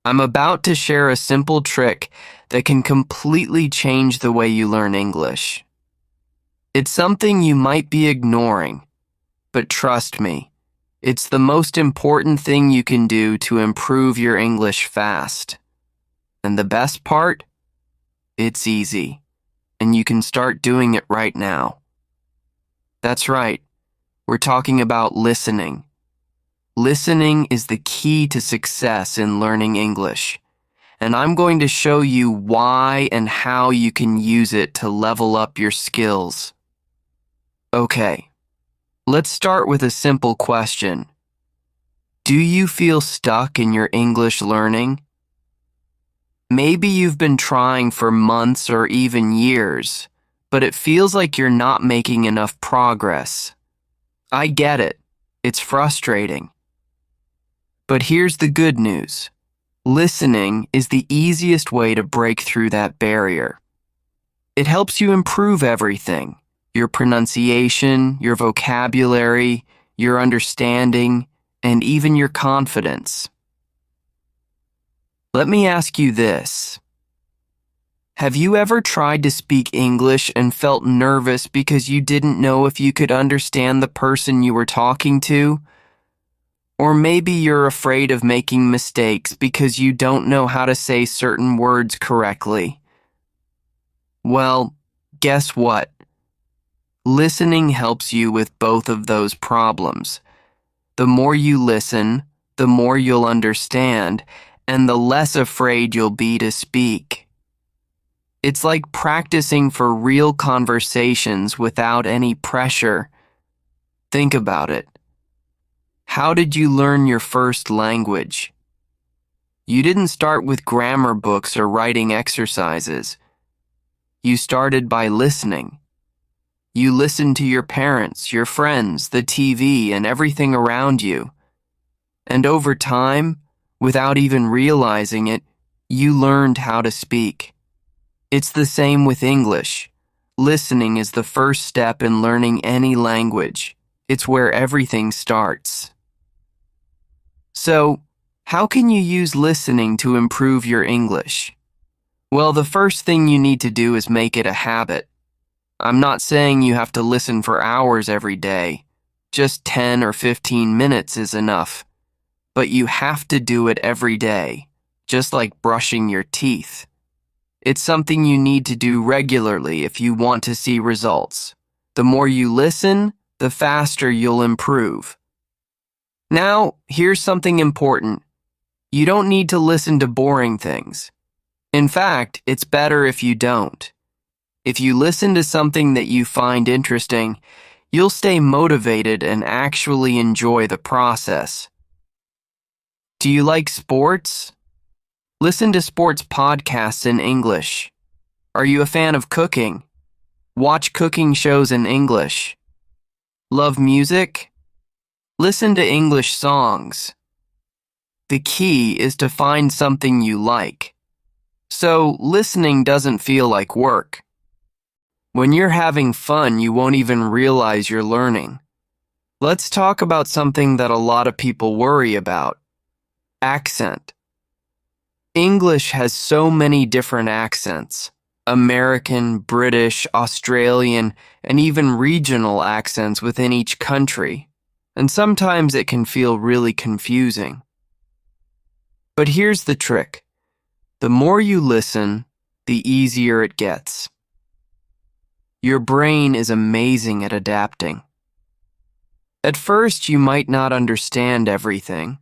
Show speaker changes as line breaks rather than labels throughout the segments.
I'm about to share a simple trick that can completely change the way you learn English. It's something you might be ignoring, but trust me, it's the most important thing you can do to improve your English fast. And the best part? It's easy, and you can start doing it right now. That's right, we're talking about listening. Listening is the key to success in learning English, and I'm going to show you why and how you can use it to level up your skills. Okay, let's start with a simple question. Do you feel stuck in your English learning? Maybe you've been trying for months or even years, but it feels like you're not making enough progress. I get it. It's frustrating. But here's the good news. Listening is the easiest way to break through that barrier. It helps you improve everything: your pronunciation, your vocabulary, your understanding, and even your confidence. Let me ask you this. Have you ever tried to speak English and felt nervous because you didn't know if you could understand the person you were talking to? Or maybe you're afraid of making mistakes because you don't know how to say certain words correctly. Well, guess what? Listening helps you with both of those problems. The more you listen, the more you'll understand, and the less afraid you'll be to speak. It's like practicing for real conversations without any pressure. Think about it. How did you learn your first language? You didn't start with grammar books or writing exercises. You started by listening. You listened to your parents, your friends, the TV, and everything around you. And over time, without even realizing it, you learned how to speak. It's the same with English. Listening is the first step in learning any language. It's where everything starts. So, how can you use listening to improve your English? Well, the first thing you need to do is make it a habit. I'm not saying you have to listen for hours every day. Just 10 or 15 minutes is enough. But you have to do it every day, just like brushing your teeth. It's something you need to do regularly if you want to see results. The more you listen, the faster you'll improve. Now, here's something important. You don't need to listen to boring things. In fact, it's better if you don't. If you listen to something that you find interesting, you'll stay motivated and actually enjoy the process. Do you like sports? Listen to sports podcasts in English. Are you a fan of cooking? Watch cooking shows in English. Love music? Listen to English songs. The key is to find something you like. So listening doesn't feel like work. When you're having fun, you won't even realize you're learning. Let's talk about something that a lot of people worry about: accent. English has so many different accents: American, British, Australian, and even regional accents within each country. And sometimes it can feel really confusing. But here's the trick. The more you listen, the easier it gets. Your brain is amazing at adapting. At first, you might not understand everything,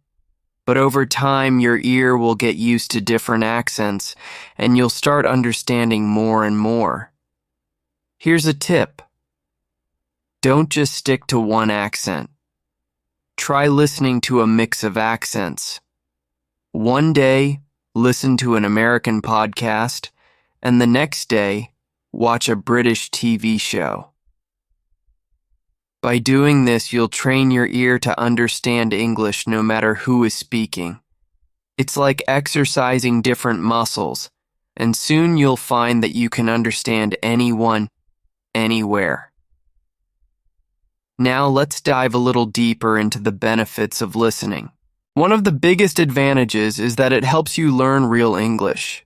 but over time, your ear will get used to different accents, and you'll start understanding more and more. Here's a tip. Don't just stick to one accent. Try listening to a mix of accents. One day, listen to an American podcast, and the next day, watch a British TV show. By doing this, you'll train your ear to understand English no matter who is speaking. It's like exercising different muscles, and soon you'll find that you can understand anyone, anywhere. Now let's dive a little deeper into the benefits of listening. One of the biggest advantages is that it helps you learn real English.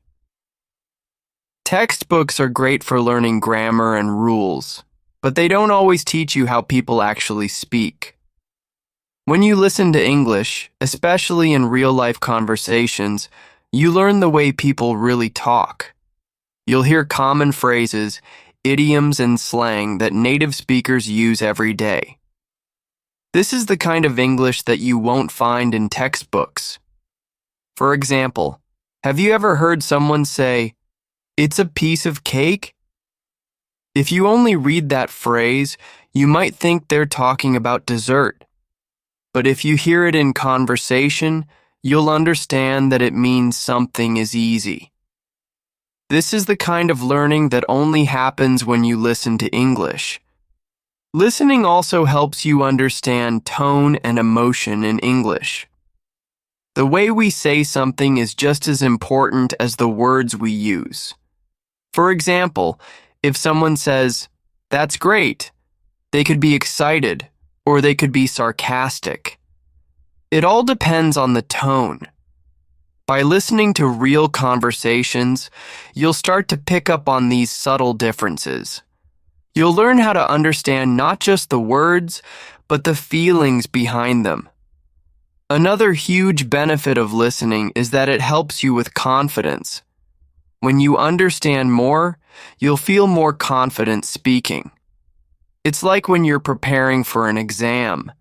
Textbooks are great for learning grammar and rules, but they don't always teach you how people actually speak. When you listen to English, especially in real-life conversations, you learn the way people really talk. You'll hear common phrases, idioms, and slang that native speakers use every day. This is the kind of English that you won't find in textbooks. For example, have you ever heard someone say, "It's a piece of cake"? If you only read that phrase, you might think they're talking about dessert. But if you hear it in conversation, you'll understand that it means something is easy. This is the kind of learning that only happens when you listen to English. Listening also helps you understand tone and emotion in English. The way we say something is just as important as the words we use. For example, if someone says, "That's great," they could be excited or they could be sarcastic. It all depends on the tone. By listening to real conversations, you'll start to pick up on these subtle differences. You'll learn how to understand not just the words, but the feelings behind them. Another huge benefit of listening is that it helps you with confidence. When you understand more, you'll feel more confident speaking. It's like when you're preparing for an exam.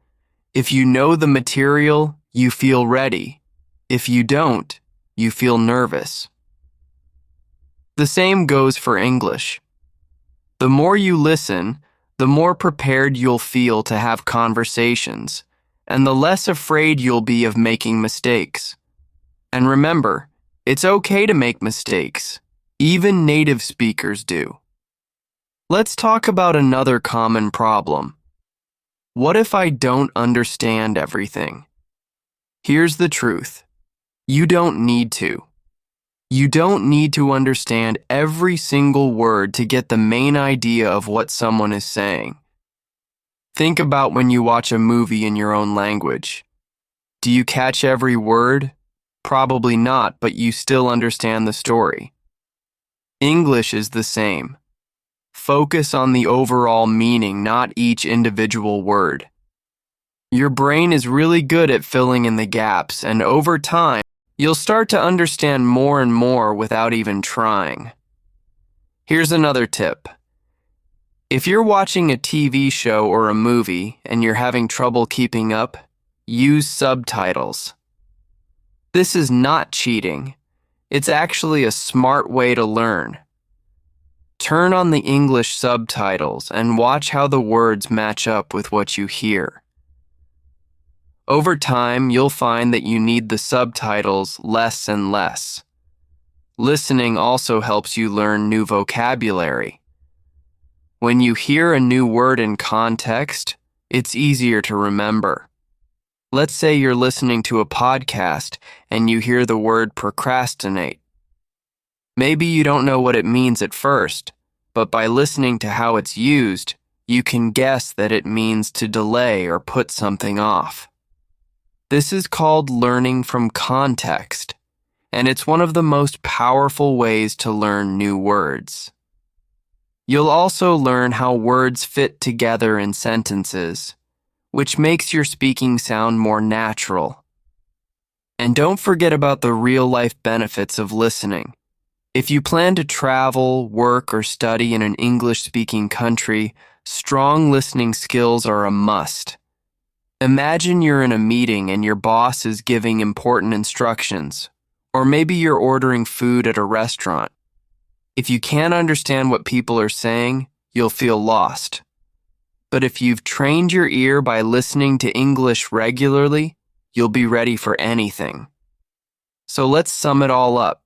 If you know the material, you feel ready. If you don't, you feel nervous. The same goes for English. The more you listen, the more prepared you'll feel to have conversations, and the less afraid you'll be of making mistakes. And remember, it's okay to make mistakes. Even native speakers do. Let's talk about another common problem. What if I don't understand everything? Here's the truth. You don't need to. You don't need to understand every single word to get the main idea of what someone is saying. Think about when you watch a movie in your own language. Do you catch every word? Probably not, but you still understand the story. English is the same. Focus on the overall meaning, not each individual word. Your brain is really good at filling in the gaps, and over time, you'll start to understand more and more without even trying. Here's another tip. If you're watching a TV show or a movie and you're having trouble keeping up, use subtitles. This is not cheating. It's actually a smart way to learn. Turn on the English subtitles and watch how the words match up with what you hear. Over time, you'll find that you need the subtitles less and less. Listening also helps you learn new vocabulary. When you hear a new word in context, it's easier to remember. Let's say you're listening to a podcast and you hear the word procrastinate. Maybe you don't know what it means at first, but by listening to how it's used, you can guess that it means to delay or put something off. This is called learning from context, and it's one of the most powerful ways to learn new words. You'll also learn how words fit together in sentences, which makes your speaking sound more natural. And don't forget about the real-life benefits of listening. If you plan to travel, work, or study in an English-speaking country, strong listening skills are a must. Imagine you're in a meeting and your boss is giving important instructions, or maybe you're ordering food at a restaurant. If you can't understand what people are saying, you'll feel lost. But if you've trained your ear by listening to English regularly, you'll be ready for anything. So let's sum it all up.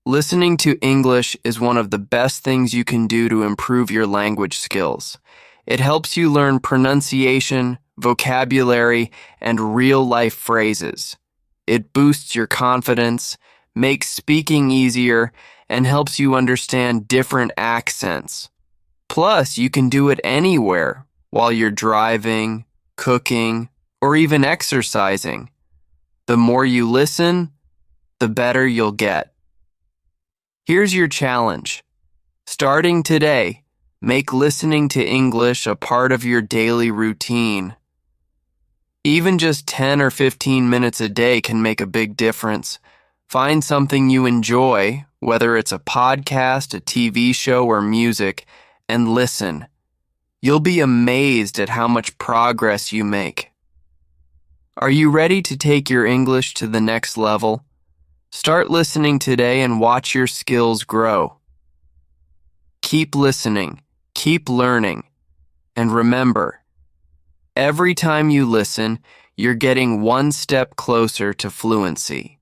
Listening to English is one of the best things you can do to improve your language skills. It helps you learn pronunciation, vocabulary, and real-life phrases. It boosts your confidence, makes speaking easier, and helps you understand different accents. Plus, you can do it anywhere, while you're driving, cooking, or even exercising. The more you listen, the better you'll get. Here's your challenge. Starting today, make listening to English a part of your daily routine. Even just 10 or 15 minutes a day can make a big difference. Find something you enjoy, whether it's a podcast, a TV show, or music, and listen. You'll be amazed at how much progress you make. Are you ready to take your English to the next level? Start listening today and watch your skills grow. Keep listening, keep learning, and remember, every time you listen, you're getting one step closer to fluency.